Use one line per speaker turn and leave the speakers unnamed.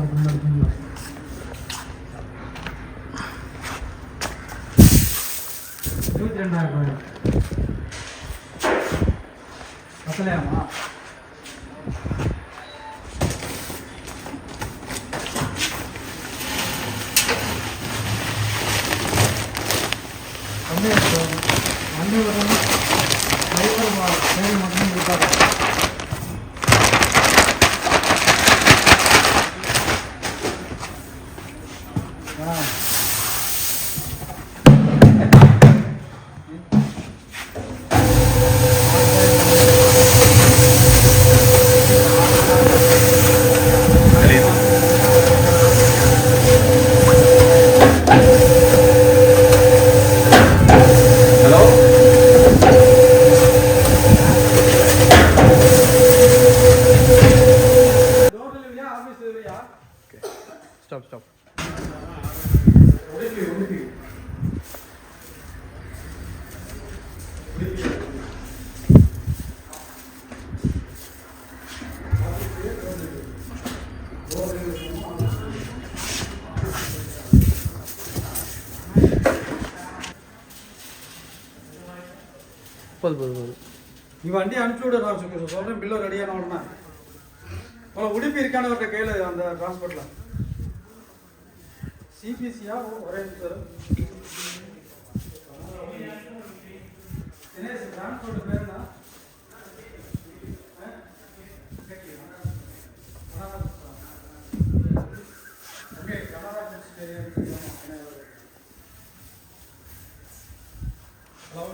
22,000 பத்தலையாமா? வண்டி வரணும் டிரைவர் மட்டும் இருக்காரு.
Stop.
நீ வண்டி அனுப்பிச்சு விடு. நான் சொல்கிறேன் பில்லு ரெடியான உடனே உடுப்பி இருக்கானவர்கிட்ட கையில் அந்த டிரான்ஸ்போர்ட்டில் சிபிசியா ஒரே சார் டிரான்ஸ்போர்ட் பேருண்ணா ஓகே கனரா ஹலோ